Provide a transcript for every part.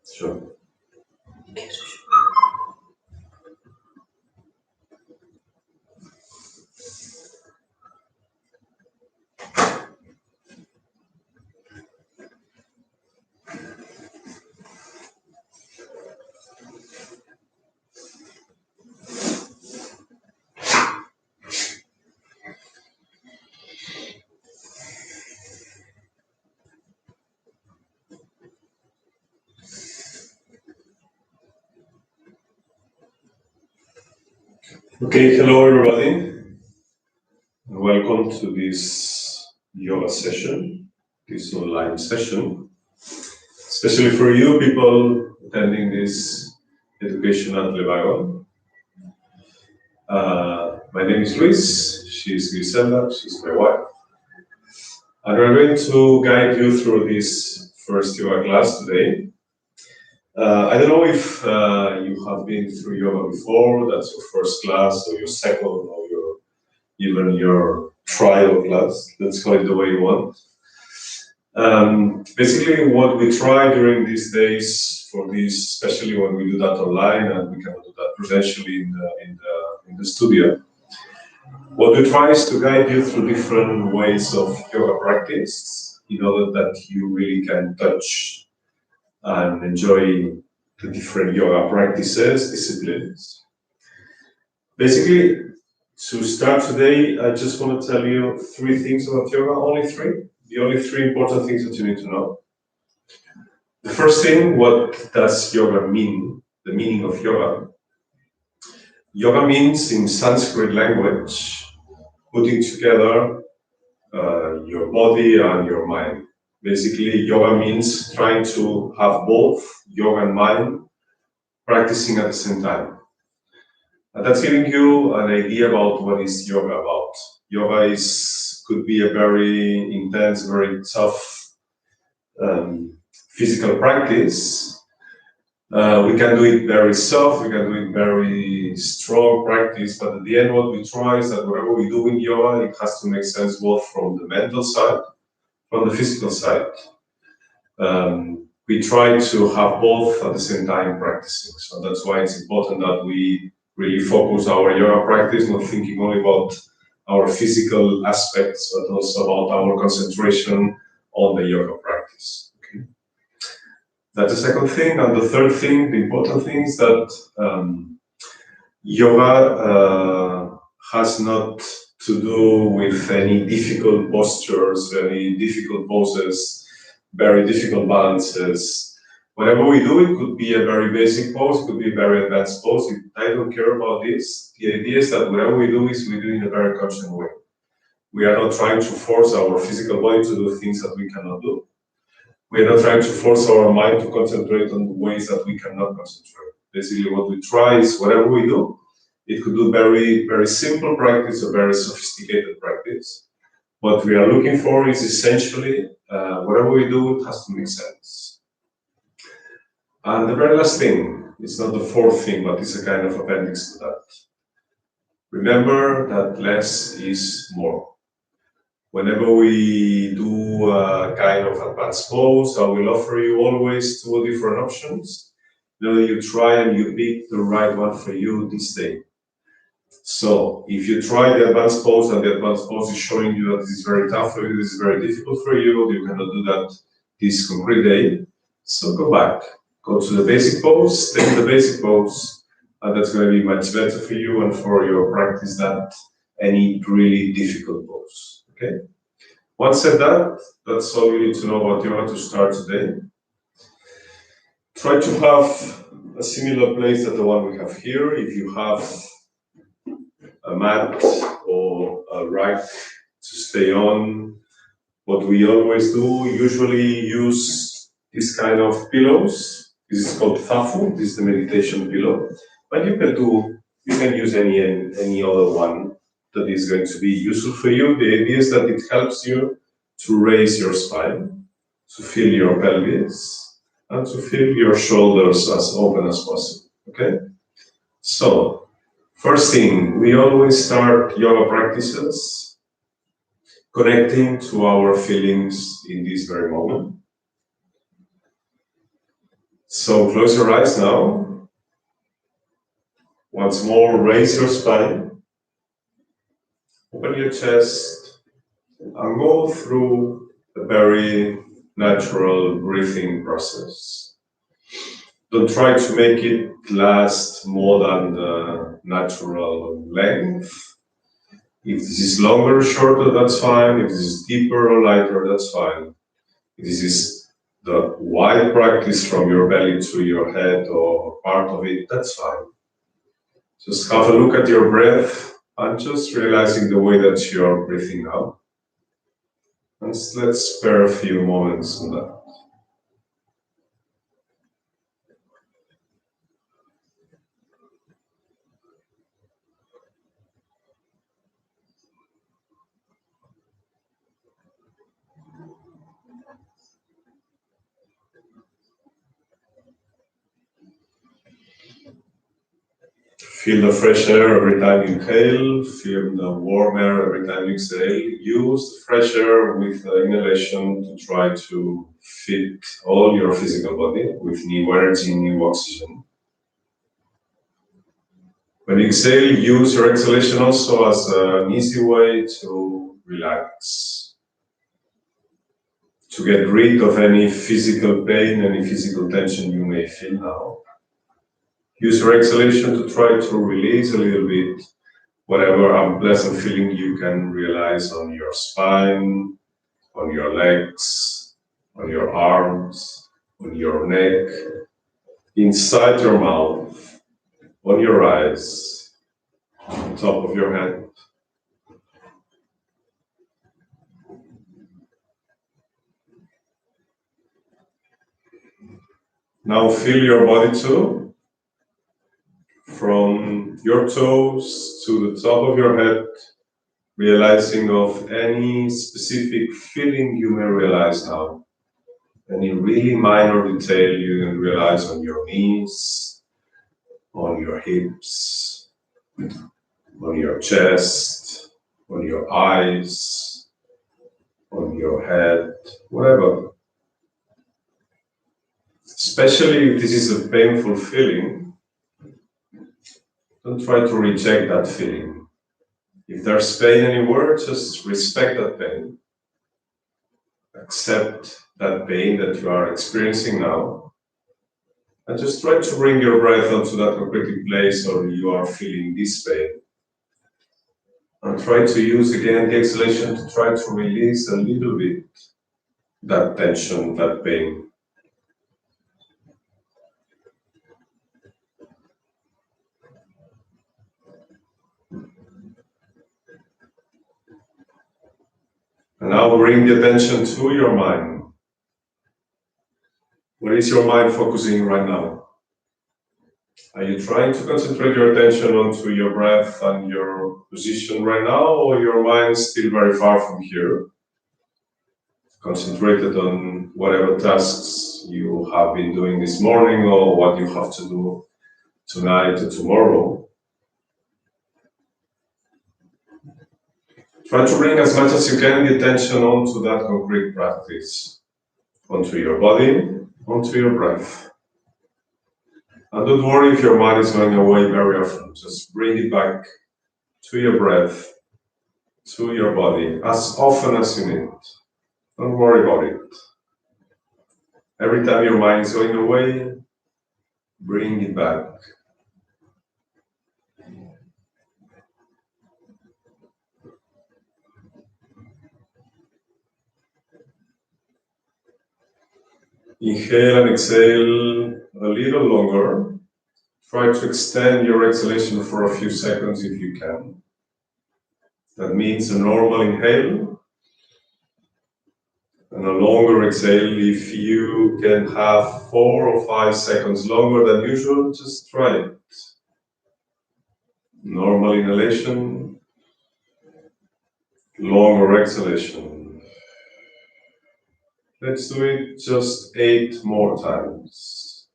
Sure. Okay, hello everybody. Welcome to this yoga session, this online session, especially for you people attending this education at Wagon. My name is Luis, she's Griselda, she's my wife. And we're going to guide you through this first yoga class today. I don't know if you have been through yoga before, that's your first class, or your second, or even your trial class, let's call it the way you want. Basically, what we try during these days for this, especially when we do that online and we cannot do that presentially in the studio, what we try is to guide you through different ways of yoga practice in order that you really can touch and enjoy the different yoga practices, disciplines. Basically, to start today, I just want to tell you 3 things about yoga, only 3. The only 3 important things that you need to know. The first thing, what does yoga mean? The meaning of yoga. Yoga means, in Sanskrit language, putting together your body and your mind. Basically, yoga means trying to have both yoga and mind practicing at the same time. And that's giving you an idea about what is yoga about. Yoga could be a very intense, very tough physical practice. We can do it very soft, we can do it very strong practice, but at the end what we try is that whatever we do in yoga, it has to make sense both from the mental side, from the physical side. We try to have both at the same time practicing. So that's why it's important that we really focus our yoga practice, not thinking only about our physical aspects, but also about our concentration on the yoga practice. Okay? That's the second thing. And the third thing, the important thing is that yoga has not to do with any difficult postures, any difficult poses, very difficult balances. Whatever we do, it could be a very basic pose, it could be a very advanced pose. I don't care about this. The idea is that whatever we do is we do it in a very conscious way. We are not trying to force our physical body to do things that we cannot do. We are not trying to force our mind to concentrate on ways that we cannot concentrate. Basically, what we try is whatever we do, it could do very, very simple practice or very sophisticated practice. What we are looking for is essentially whatever we do, it has to make sense. And the very last thing, it's not the fourth thing, but it's a kind of appendix to that. Remember that less is more. Whenever we do a kind of advanced pose, I will offer you always 2 different options. You try and you pick the right one for you this day. So if you try the advanced pose and the advanced pose is showing you that this is very tough for you, this is very difficult for you, you cannot do that this concrete day, so go back. Go to the basic pose, stay in the basic pose, and that's going to be much better for you and for your practice than any really difficult pose. Okay? Once said that, that's all you need to know about yoga to start today. Try to have a similar place to the one we have here. If you have a mat or a rack to stay on, what we always do, usually use this kind of pillows. This is called thafu, this is the meditation pillow. But you can use any other one that is going to be useful for you. The idea is that it helps you to raise your spine, to feel your pelvis, and to feel your shoulders as open as possible, okay? So, first thing, we always start yoga practices connecting to our feelings in this very moment. So close your eyes now. Once more, raise your spine, open your chest, and go through a very natural breathing process. Don't try to make it last more than the natural length. If this is longer or shorter, that's fine. If this is deeper or lighter, that's fine. If this is the wide practice from your belly to your head or part of it, that's fine. Just have a look at your breath and just realizing the way that you're breathing out. And let's spare a few moments on that. Feel the fresh air every time you inhale, feel the warm air every time you exhale. Use the fresh air with inhalation to try to fit all your physical body with new energy, new oxygen. When you exhale, use your exhalation also as an easy way to relax, to get rid of any physical pain, any physical tension you may feel now. Use your exhalation to try to release a little bit whatever unpleasant feeling you can realize on your spine, on your legs, on your arms, on your neck, inside your mouth, on your eyes, on top of your head. Now feel your body too, from your toes to the top of your head, realizing of any specific feeling you may realize now. Any really minor detail you can realize on your knees, on your hips, on your chest, on your eyes, on your head, whatever. Especially if this is a painful feeling, don't try to reject that feeling. If there's pain anywhere, just respect that pain. Accept that pain that you are experiencing now. And just try to bring your breath onto that concrete place where you are feeling this pain. And try to use again the exhalation to try to release a little bit that tension, that pain. And now bring the attention to your mind. Where is your mind focusing right now? Are you trying to concentrate your attention onto your breath and your position right now, or your mind is still very far from here? Concentrated on whatever tasks you have been doing this morning or what you have to do tonight or tomorrow. Try to bring as much as you can the attention onto that concrete practice, onto your body, onto your breath. And don't worry if your mind is going away very often. Just bring it back to your breath, to your body, as often as you need. Don't worry about it. Every time your mind is going away, bring it back. Inhale and exhale a little longer. Try to extend your exhalation for a few seconds if you can. That means a normal inhale and a longer exhale. If you can have 4 or 5 seconds longer than usual, just try it. Normal inhalation, longer exhalation. Let's do it just 8 more times.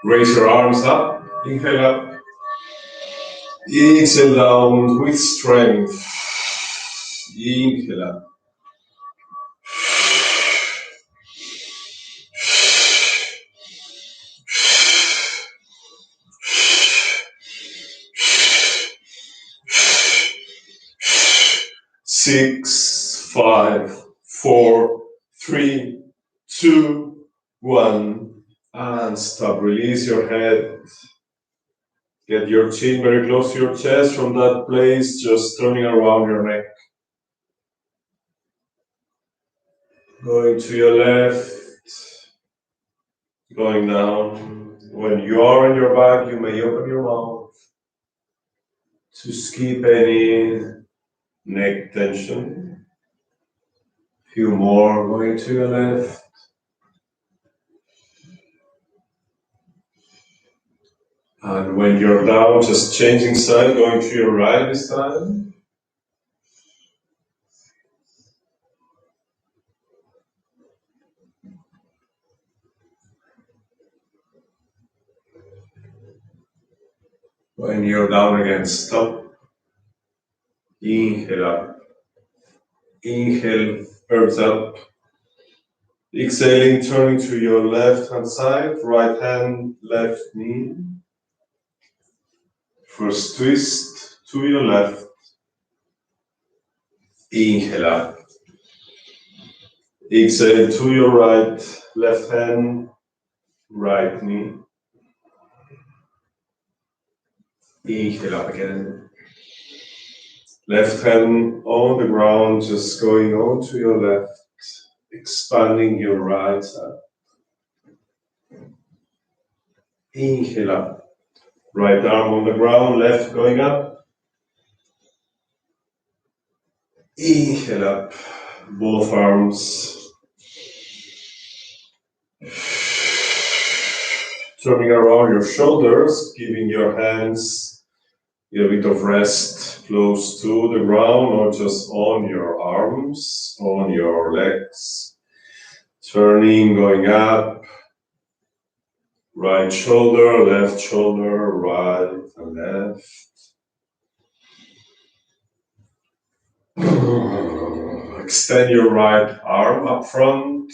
Raise your arms up, inhale up, exhale down with strength. Inhale up. Six, five, four, three, two, one, and stop. Release your head. Get your chin very close to your chest. From that place, just turning around your neck. Going to your left, going down. When you are on your back, you may open your mouth to skip any neck tension. Few more, going to your left. And when you're down, just changing side, going to your right this time. When you're down again, stop. Inhale up. Inhale, arms up. Exhaling, turning to your left hand side, right hand, left knee. First twist to your left. Inhale up. Exhale to your right, left hand, right knee. Inhale up again. Left hand on the ground, just going on to your left, expanding your right side. Inhale up. Right arm on the ground, left going up. Inhale up. Both arms. Turning around your shoulders, giving your hands a bit of rest close to the ground or just on your arms, on your legs. Turning, going up. Right shoulder, right and left. Extend your right arm up front.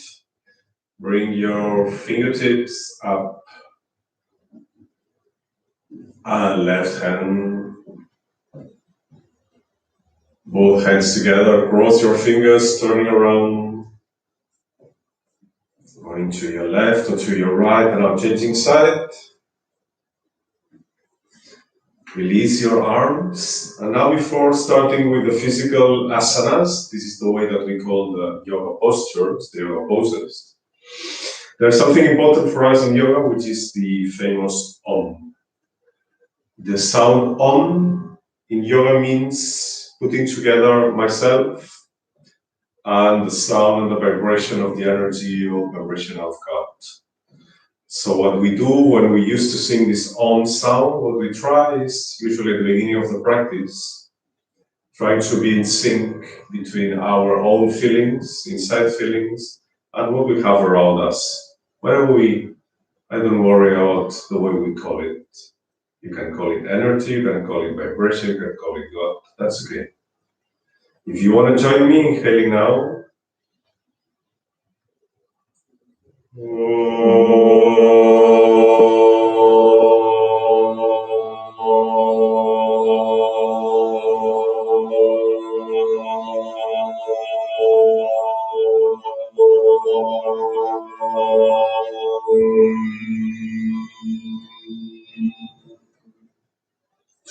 Bring your fingertips up. And left hand. Both hands together. Cross your fingers, turning around. Going to your left or to your right, and now changing side. Release your arms. And now before starting with the physical asanas, this is the way that we call the yoga postures, the yoga poses. There's something important for us in yoga, which is the famous Om. The sound Om in yoga means putting together myself and the sound and the vibration of the energy or vibration of God. So what we do when we used to sing this Om sound, what we try is, usually at the beginning of the practice, trying to be in sync between our own feelings, inside feelings, and what we have around us. Whatever I don't worry about the way we call it. You can call it energy, you can call it vibration, you can call it God. That's okay. If you want to join me, inhaling now. Oh.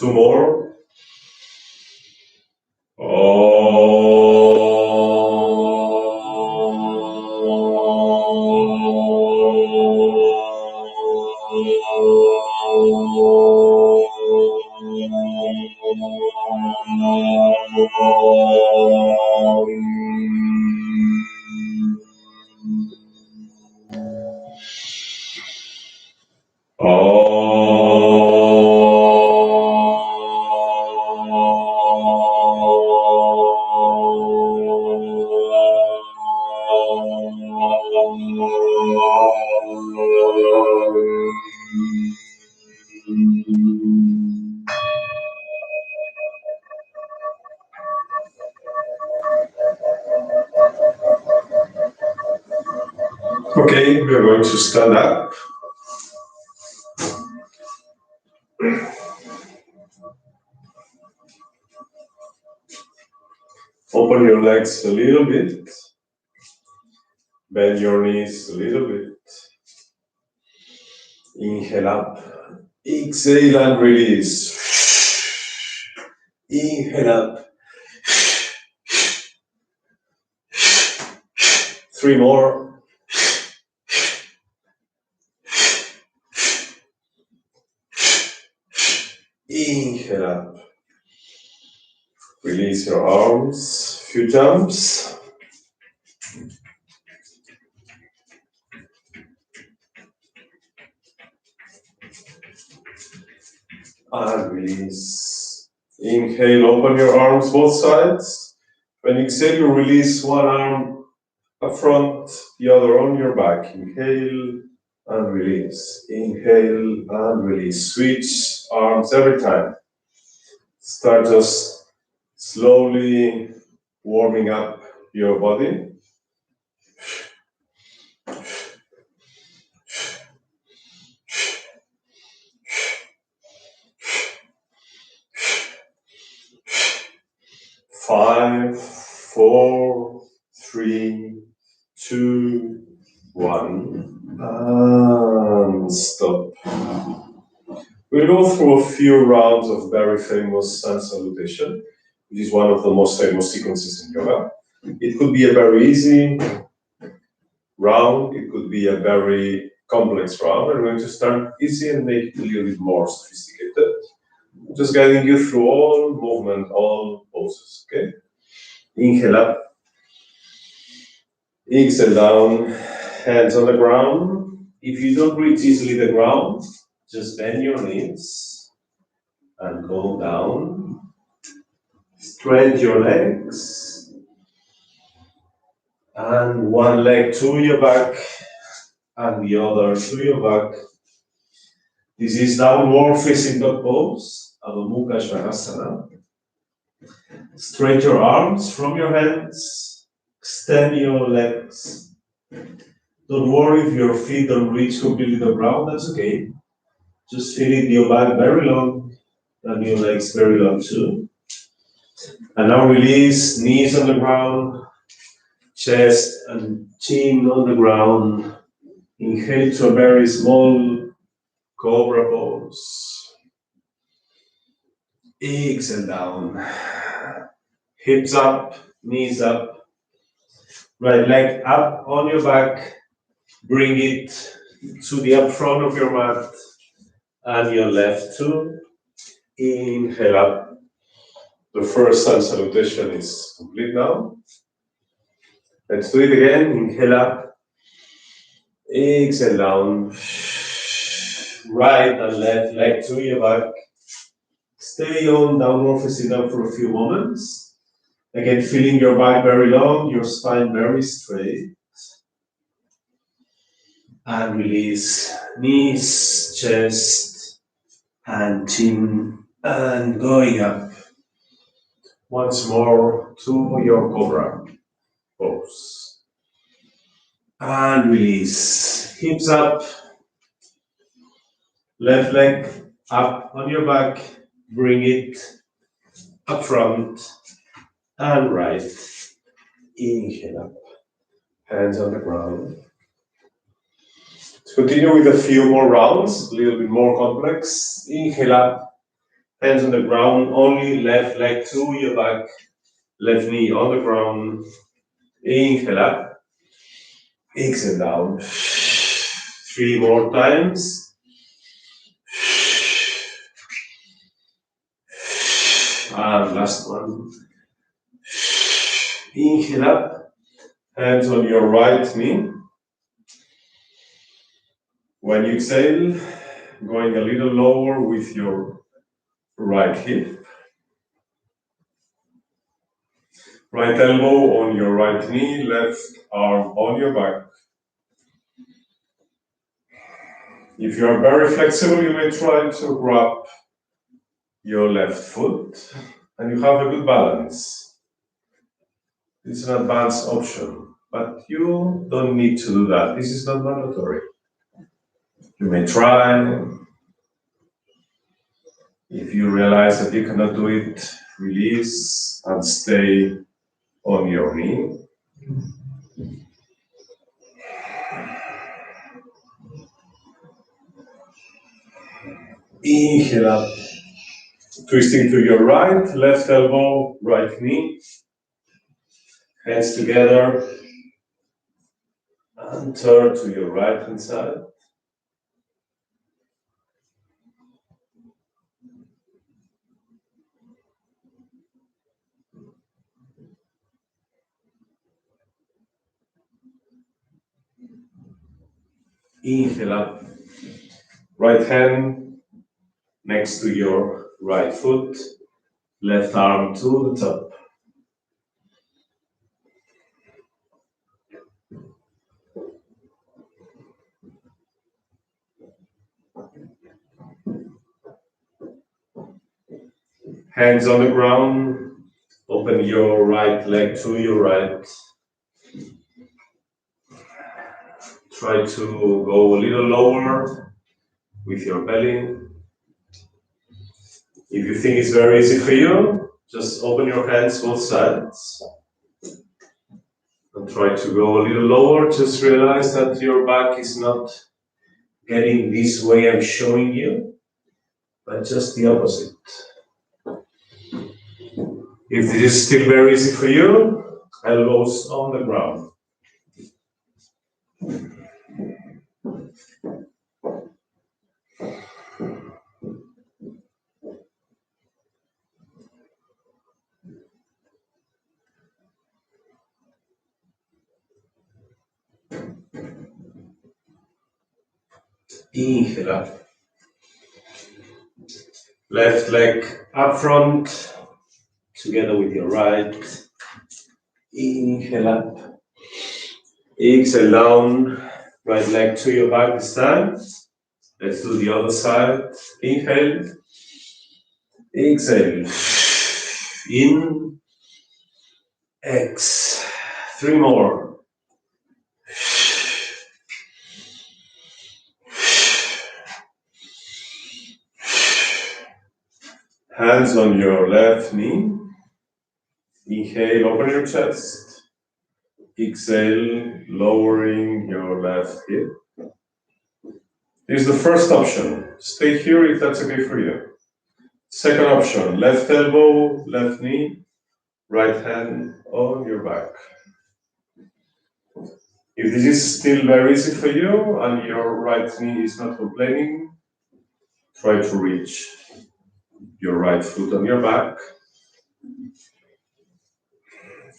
Two more. Okay, we are going to stand up. Open your legs a little bit. Bend your knees a little bit. Inhale up. Exhale and release. Inhale up. Three more. Inhale up. Release your arms. Few jumps. And release. Inhale, open your arms both sides. When you exhale, you release one arm up front, the other on your back. Inhale and release. Inhale and release. Switch arms every time. Start just slowly warming up your body. Five, four, three, two, one, and stop. We'll go through a few rounds of very famous sun salutation, which is one of the most famous sequences in yoga. It could be a very easy round, it could be a very complex round. We're going to start easy and make it a little bit more sophisticated. Just guiding you through all movement, all poses, okay? Inhale up. Exhale down. Hands on the ground. If you don't reach easily the ground, just bend your knees and go down. Straighten your legs. And one leg to your back and the other to your back. This is downward facing dog pose, Adho Mukha Svanasana. Straighten your arms from your hands, extend your legs. Don't worry if your feet don't reach completely the ground, that's okay. Just feeling your back very long and your legs very long too. And now release, knees on the ground, chest and chin on the ground. Inhale to a very small cobra pose. Exhale down. Hips up, knees up. Right leg up on your back. Bring it to the up front of your mat. And your left too. Inhale up. The first sun salutation is complete now. Let's do it again. Inhale up. Exhale down. Right and left leg to your back. Stay on downward facing dog for a few moments. Again, feeling your back very long, your spine very straight. And release knees, chest, and chin, and going up. Once more to your cobra pose. And release. Hips up. Left leg up on your back. Bring it up front. And right. Inhale up. Hands on the ground. Let's continue with a few more rounds, a little bit more complex. Inhale up. Hands on the ground, only left leg to your back, left knee on the ground. Inhale up, exhale down. 3 more times. And last one. Inhale up, hands on your right knee. When you exhale, going a little lower with your right hip. Right elbow on your right knee, left arm on your back. If you are very flexible, you may try to grab your left foot and you have a good balance. It's an advanced option, but you don't need to do that. This is not mandatory. You may try. If you realize that you cannot do it, release and stay on your knee. Inhale up, twisting to your right, left elbow, right knee, hands together, and turn to your right hand side. Inhale up, right hand next to your right foot, left arm to the top. Hands on the ground, open your right leg to your right. Try to go a little lower with your belly. If you think it's very easy for you, just open your hands both sides. And try to go a little lower. Just realize that your back is not getting this way I'm showing you, but just the opposite. If this is still very easy for you, elbows on the ground. Inhale up. Left leg up front, together with your right. Inhale up. Exhale down. Right leg to your back this time. Let's do the other side. Inhale. Exhale. In. X. 3 more. Hands on your left knee. Inhale, open your chest. Exhale, lowering your left hip. This is the first option. Stay here if that's okay for you. Second option, left elbow, left knee, right hand on your back. If this is still very easy for you and your right knee is not complaining, try to reach your right foot on your back.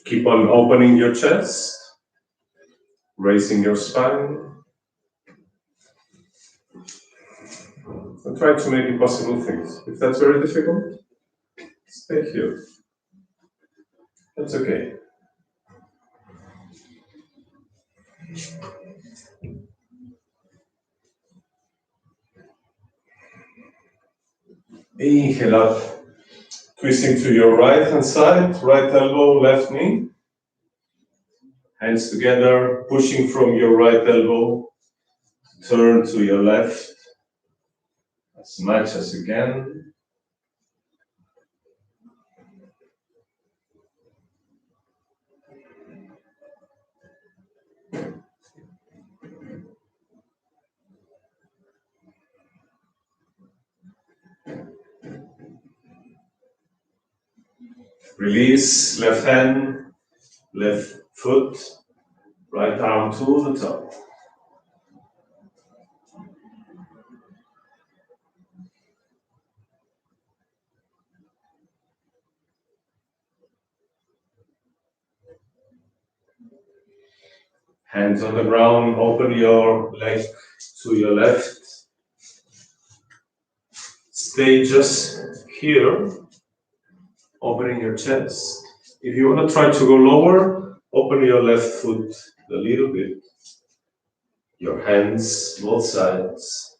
Keep on opening your chest, raising your spine, and try to make impossible things. If that's very difficult, stay here. That's okay. Inhale up, twisting to your right hand side, right elbow, left knee. Hands together, pushing from your right elbow, turn to your left as much as you can. Release, left hand, left foot, right arm to the top. Hands on the ground, open your leg to your left. Stay just here, opening your chest. If you want to try to go lower, open your left foot a little bit. Your hands, both sides.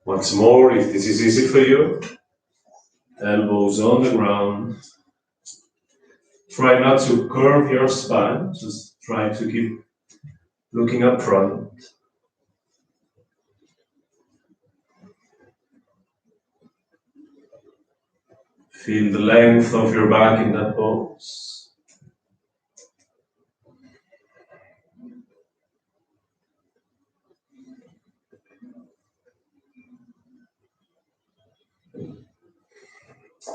Once more, if this is easy for you, elbows on the ground. Try not to curve your spine, just try to keep looking up front. Feel the length of your back in that pose.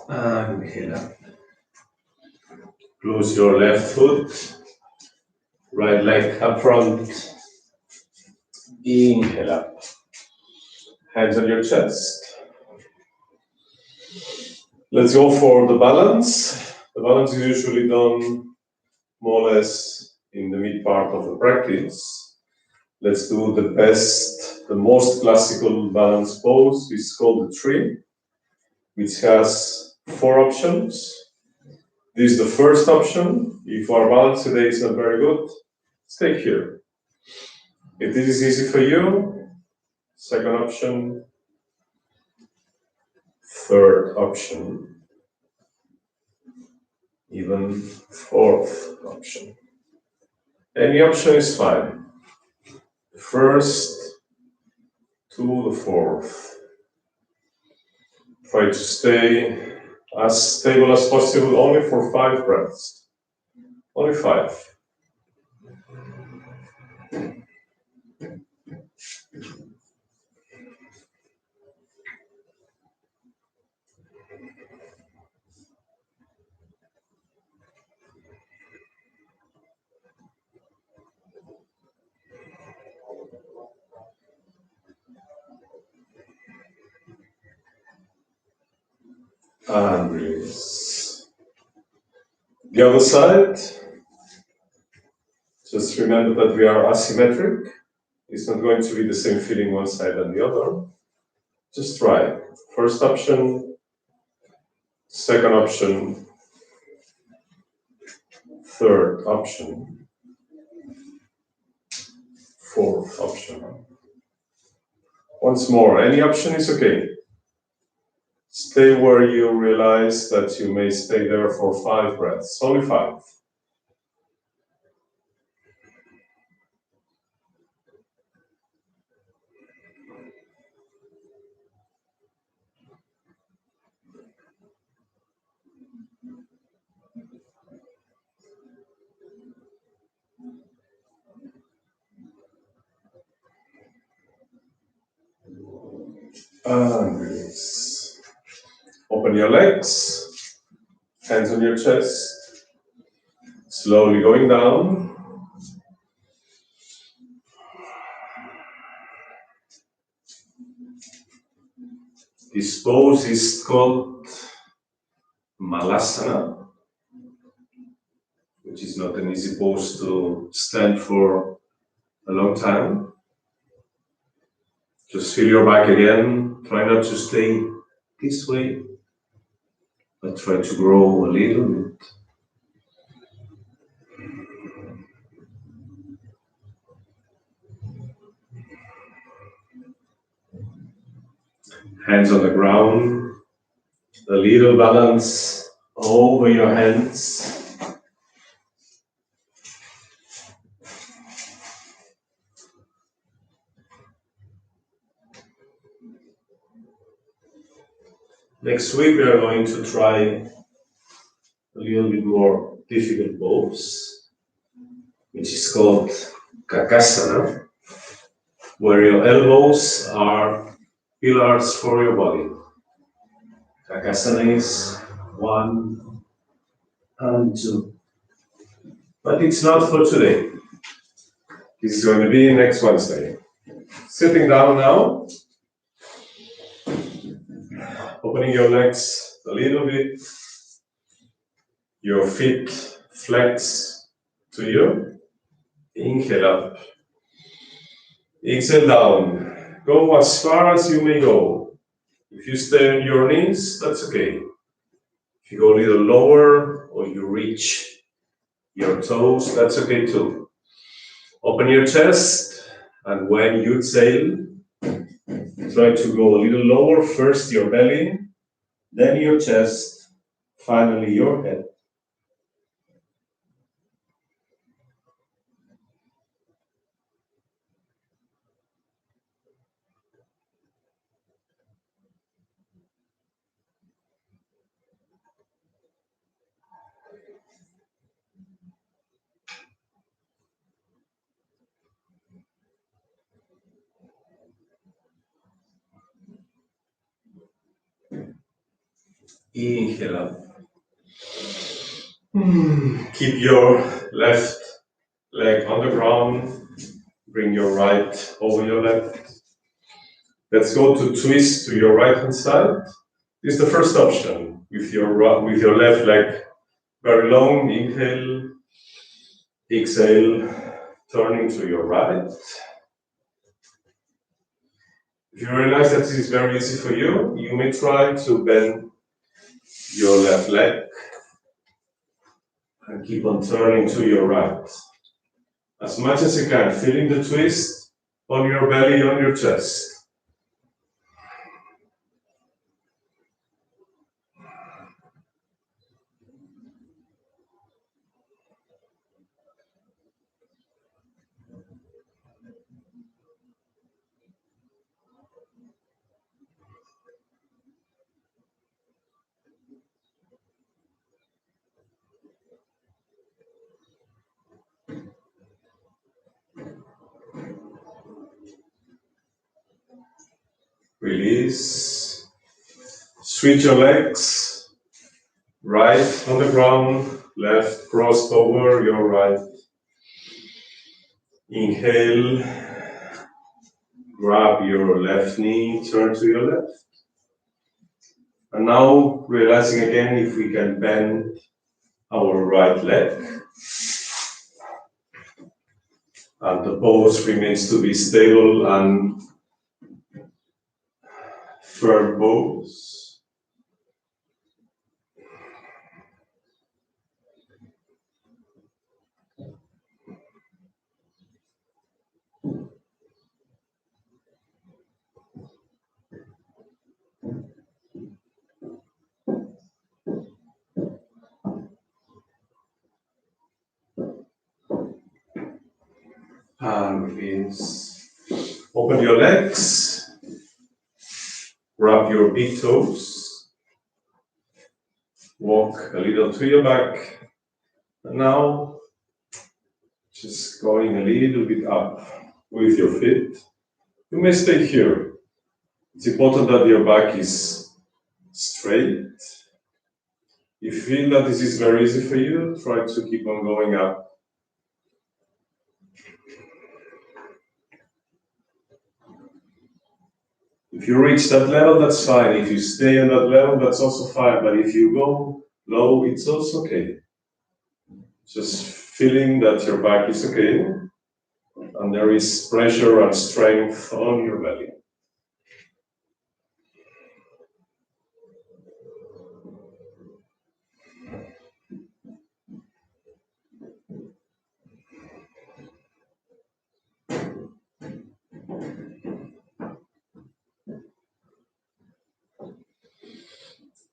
And inhale up. Close your left foot, right leg up front. Inhale up. Hands on your chest. Let's go for the balance. The balance is usually done more or less in the mid part of the practice. Let's do the best, the most classical balance pose. It's called the tree, which has 4 options. This is the first option. If our balance today is not very good, stay here. If this is easy for you, second option, third option, even fourth option. Any option is fine. The first to the fourth. Try to stay as stable as possible, only for 5 breaths. Only 5. And release. The other side, just remember that we are asymmetric. It's not going to be the same feeling one side and the other. Just try. First option, second option, third option, fourth option. Once more, any option is okay. Stay where you realize that you may stay there for 5 breaths, only 5. And release. Open your legs, hands on your chest, slowly going down. This pose is called Malasana, which is not an easy pose to stand for a long time. Just feel your back again. Try not to stay this way, but try to grow a little bit. Hands on the ground, a little balance over your hands. Next week we are going to try a little bit more difficult pose, which is called Kakasana, where your elbows are pillars for your body. Kakasana is 1 and 2. But it's not for today. This is going to be next Wednesday. Sitting down now, opening your legs a little bit, your feet flex to you. Inhale up. Exhale down. Go as far as you may go. If you stay on your knees, that's okay. If you go a little lower or you reach your toes, that's okay too. Open your chest, and when you exhale, try to go a little lower. First your belly, then your chest, finally your head. Inhale up. Keep your left leg on the ground. Bring your right over your left. Let's go to twist to your right hand side. This is the first option. With your left leg very long. Inhale. Exhale. Turning to your right. If you realize that this is very easy for you, you may try to bend your left leg and keep on turning to your right. As much as you can, feeling the twist on your belly, on your chest. Release. Switch your legs. Right on the ground, left crossed over your right. Inhale. Grab your left knee, turn to your left. And now realizing again if we can bend our right leg. And the pose remains to be stable and firm pose. And release. Open your legs. Grab your big toes. Walk a little to your back. And now, just going a little bit up with your feet. You may stay here. It's important that your back is straight. If you feel that this is very easy for you, try to keep on going up. If you reach that level, that's fine. If you stay on that level, that's also fine. But if you go low, it's also okay. Just feeling that your back is okay and there is pressure and strength on your belly.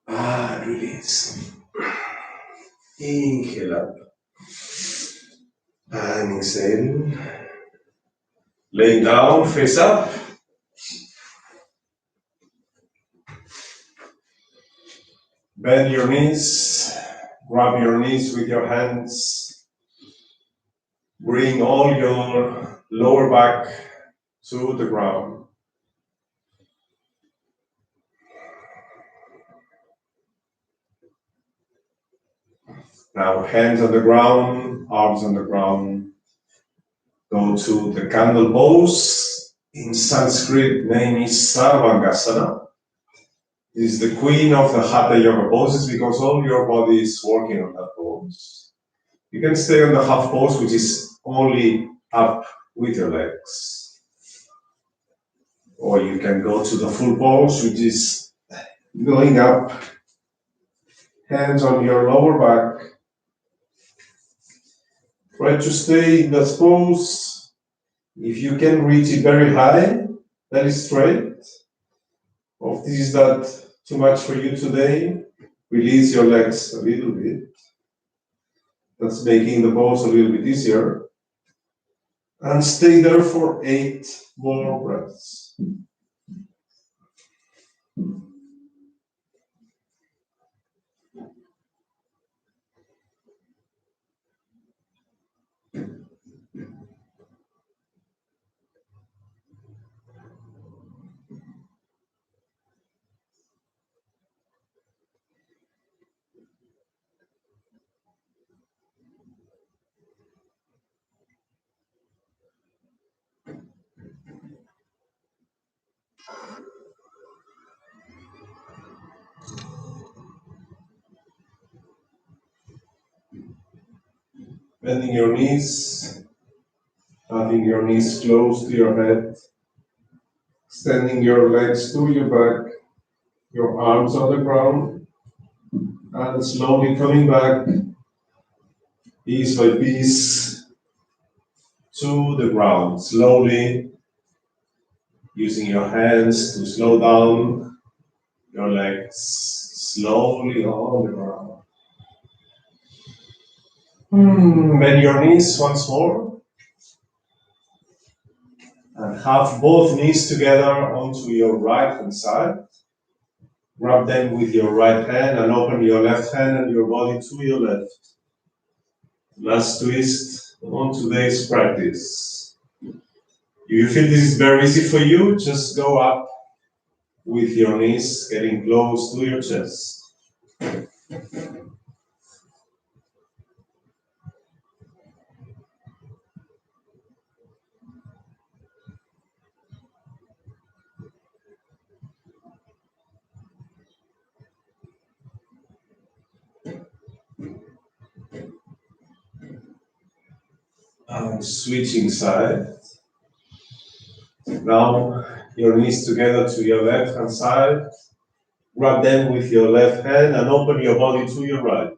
And release. Inhale up. And exhale. Lay down, face up. Bend your knees. Grab your knees with your hands. Bring all your lower back to the ground. Now hands on the ground, arms on the ground. Go to the candle pose. In Sanskrit, name is Sarvangasana. This is the queen of the Hatha Yoga poses because all your body is working on that pose. You can stay on the half pose, which is only up with your legs. Or you can go to the full pose, which is going up, hands on your lower back. Try to stay in that pose. If you can reach it very high, that is straight. If this is not too much for you today, release your legs a little bit. That's making the pose a little bit easier. And stay there for 8 more breaths. Bending your knees, having your knees close to your head, extending your legs to your back, your arms on the ground, and slowly coming back, piece by piece, to the ground. Slowly, using your hands to slow down your legs, slowly on the ground. Bend your knees once more. And have both knees together onto your right hand side. Grab them with your right hand and open your left hand and your body to your left. Last twist on today's practice. If you feel this is very easy for you, just go up with your knees getting close to your chest. And switching side. Now your knees together to your left hand side. Grab them with your left hand and open your body to your right.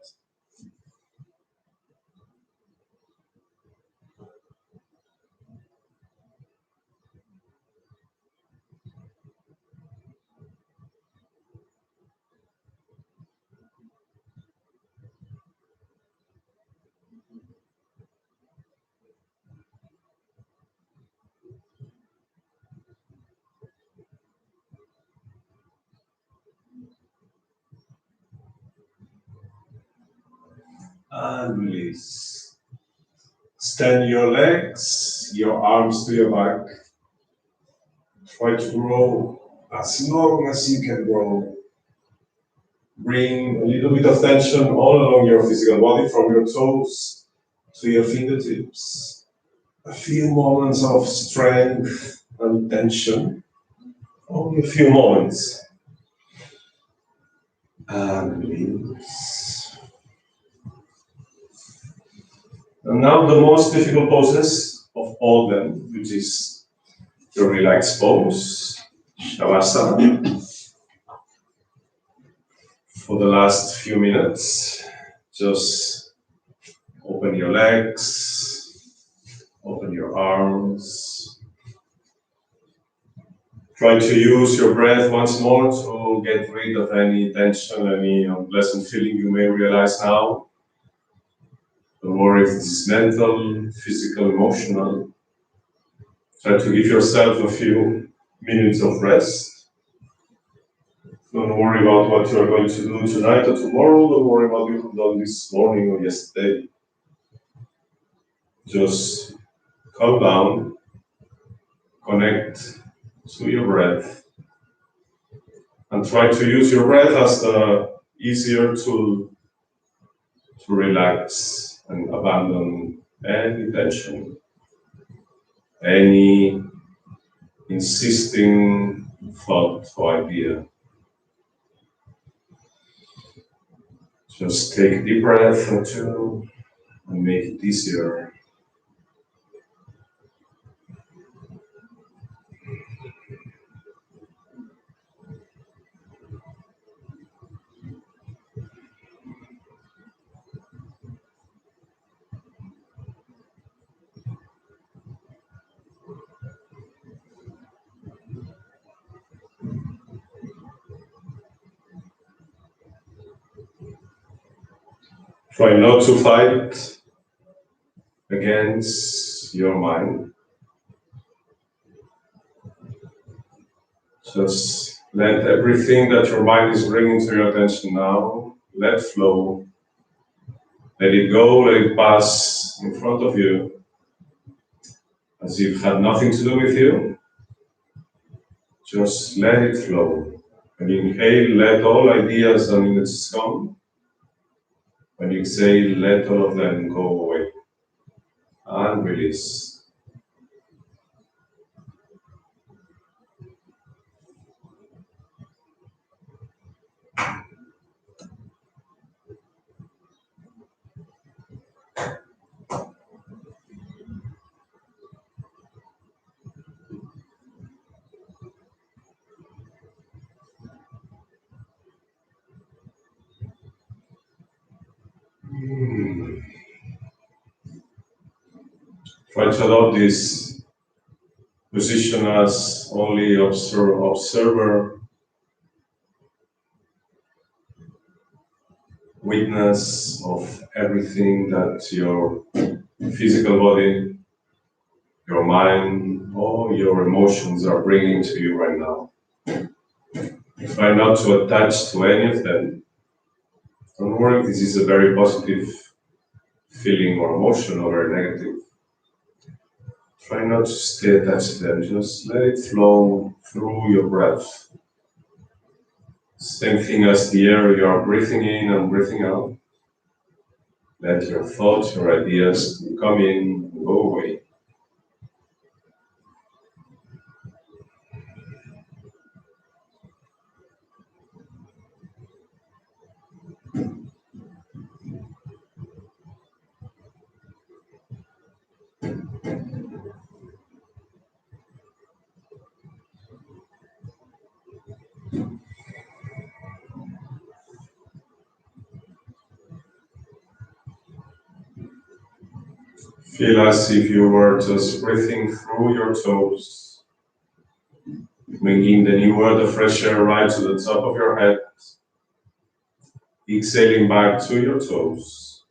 And release. Extend your legs, your arms to your back. Try to grow as long as you can grow. Bring a little bit of tension all along your physical body, from your toes to your fingertips. A few moments of strength and tension. Only a few moments. And release. And now the most difficult poses of all them, which is the relaxed pose, Shavasana. For the last few minutes, just open your legs, open your arms. Try to use your breath once more to get rid of any tension, any unpleasant feeling you may realize now. Don't worry if this is mental, physical, emotional. Try to give yourself a few minutes of rest. Don't worry about what you're going to do tonight or tomorrow. Don't worry about what you've done this morning or yesterday. Just calm down, connect to your breath, and try to use your breath as the easier tool to relax and abandon any tension, any insisting thought or idea. Just take a deep breath or two and make it easier. Try not to fight against your mind. Just let everything that your mind is bringing to your attention now, let flow. Let it go, let it pass in front of you, as if it had nothing to do with you. Just let it flow. When you inhale, let all ideas and images come. When you exhale, let all of them go away and release. Try to adopt this position as only observer, witness of everything that your physical body, your mind, or your emotions are bringing to you right now. Try not to attach to any of them. Don't worry, this is a very positive feeling or emotion or very negative. Try not to stay attached to them, just let it flow through your breath. Same thing as the air you are breathing in and breathing out. Let your thoughts, your ideas come in and go away. Feel as if you were just breathing through your toes, bringing the new air, the fresh air right to the top of your head, exhaling back to your toes,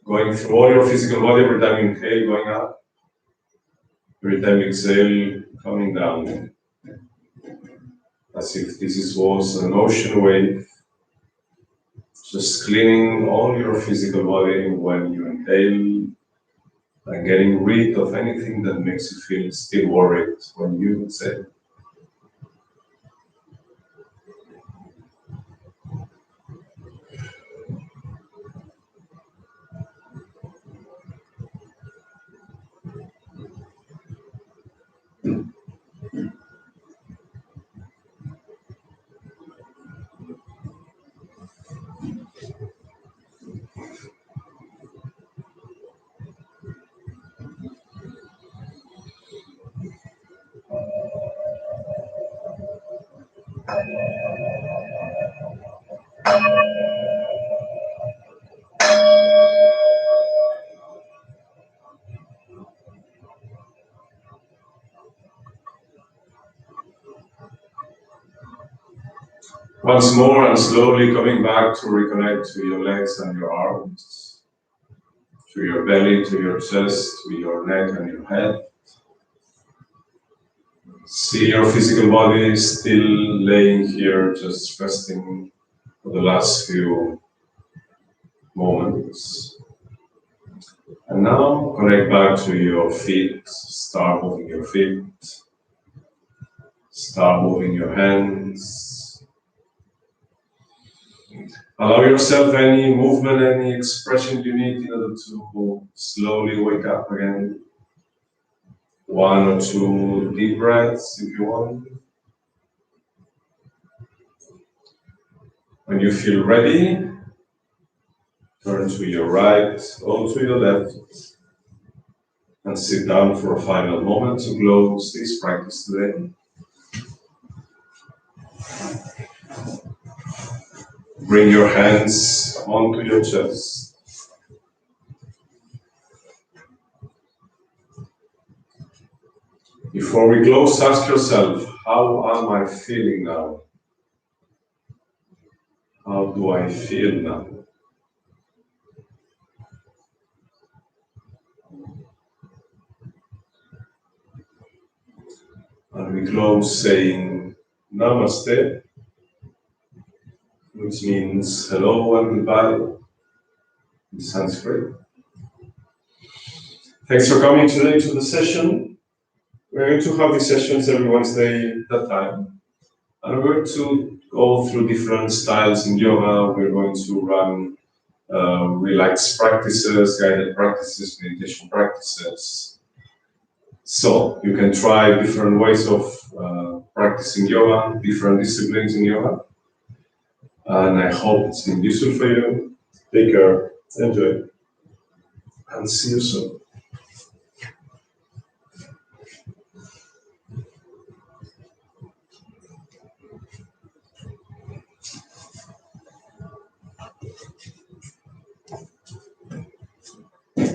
going through all your physical body every time you inhale, going up, every time you exhale, coming down, as if this was an ocean wave, just cleaning all your physical body when you inhale, and getting rid of anything that makes you feel still worried when you exhale. Once more, and slowly coming back to reconnect to your legs and your arms, to your belly, to your chest, to your neck and your head. See your physical body still laying here, just resting for the last few moments. And now connect back to your feet, start moving your feet, start moving your hands. Allow yourself any movement, any expression you need in order to slowly wake up again. 1 or 2 deep breaths if you want. When you feel ready, turn to your right or to your left and sit down for a final moment to close this practice today. Bring your hands onto your chest. Before we close, ask yourself, how am I feeling now? How do I feel now? And we close saying Namaste, which means hello and goodbye in Sanskrit. Thanks for coming today to the session. We're going to have these sessions every Wednesday at that time. And we're going to go through different styles in yoga. We're going to run relaxed practices, guided practices, meditation practices. So you can try different ways of practicing yoga, different disciplines in yoga. And I hope it's been useful for you. Take care, enjoy, and see you soon.